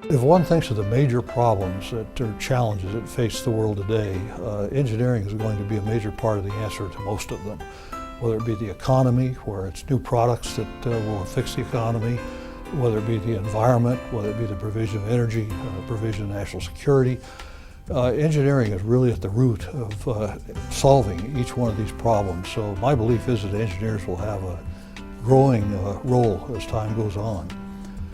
If one thinks of the major problems that are challenges that face the world today, engineering is going to be a major part of the answer to most of them. Whether it be the economy, where it's new products that will fix the economy, whether it be the environment, whether it be the provision of energy, provision of national security. Engineering is really at the root of solving each one of these problems. So my belief is that engineers will have a growing role as time goes on.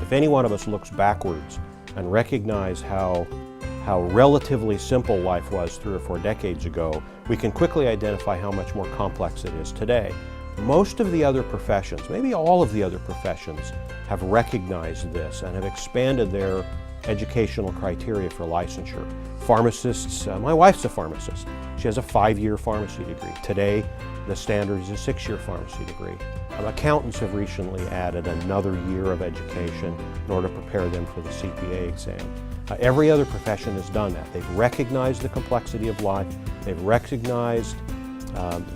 If any one of us looks backwards and recognize how relatively simple life was 3 or 4 decades ago, we can quickly identify how much more complex it is today. Most of the other professions, maybe all of the other professions, have recognized this and have expanded their educational criteria for licensure. Pharmacists, my wife's a pharmacist. She has a 5-year pharmacy degree. Today, the standard is a 6-year pharmacy degree. Accountants have recently added another year of education in order to prepare them for the CPA exam. Every other profession has done that. They've recognized the complexity of life. They've recognized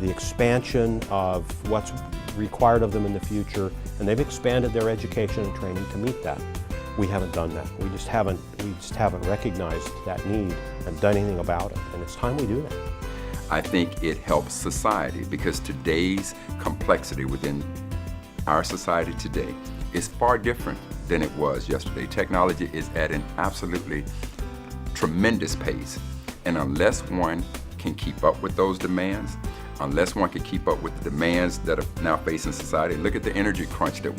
the expansion of what's required of them in the future, and they've expanded their education and training to meet that. We haven't done that. We just haven't recognized that need and done anything about it, and it's time we do that. I think it helps society because today's complexity within our society today is far different than it was yesterday. Technology is at an absolutely tremendous pace, and unless one can keep up with those demands, unless one can keep up with the demands that are now facing society, look at the energy crunch that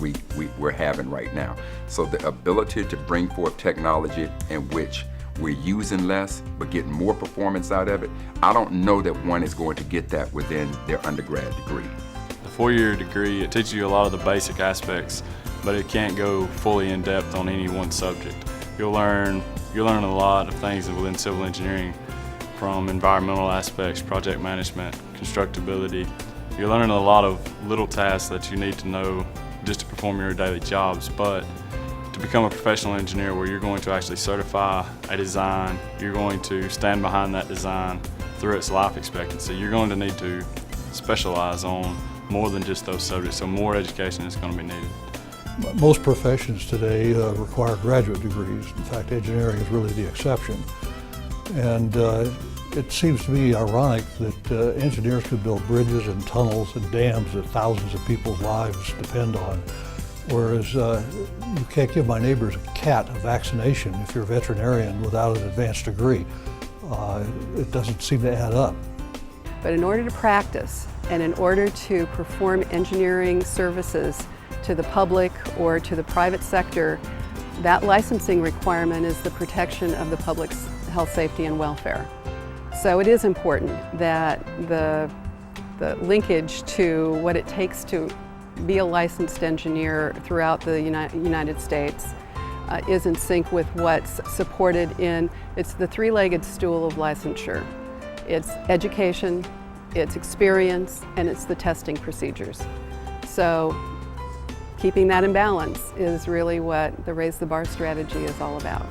we're having right now. So the ability to bring forth technology in which we're using less but getting more performance out of it, I don't know that one is going to get that within their undergrad degree. The 4-year degree, it teaches you a lot of the basic aspects, but it can't go fully in depth on any one subject. You'll learn a lot of things within civil engineering, from environmental aspects, project management, constructability. You're learning a lot of little tasks that you need to know just to perform your daily jobs, but to become a professional engineer where you're going to actually certify a design, you're going to stand behind that design through its life expectancy, you're going to need to specialize on more than just those subjects, so more education is going to be needed. Most professions today require graduate degrees. In fact, engineering is really the exception. And it seems to me ironic that engineers could build bridges and tunnels and dams that thousands of people's lives depend on, whereas you can't give my neighbor's cat a vaccination if you're a veterinarian without an advanced degree. It doesn't seem to add up. But in order to practice and in order to perform engineering services to the public or to the private sector, that licensing requirement is the protection of the public's health, safety, and welfare. So it is important that the linkage to what it takes to be a licensed engineer throughout the United States is in sync with what's supported in, it's the 3-legged stool of licensure. It's education, it's experience, and it's the testing procedures. So keeping that in balance is really what the Raise the Bar strategy is all about.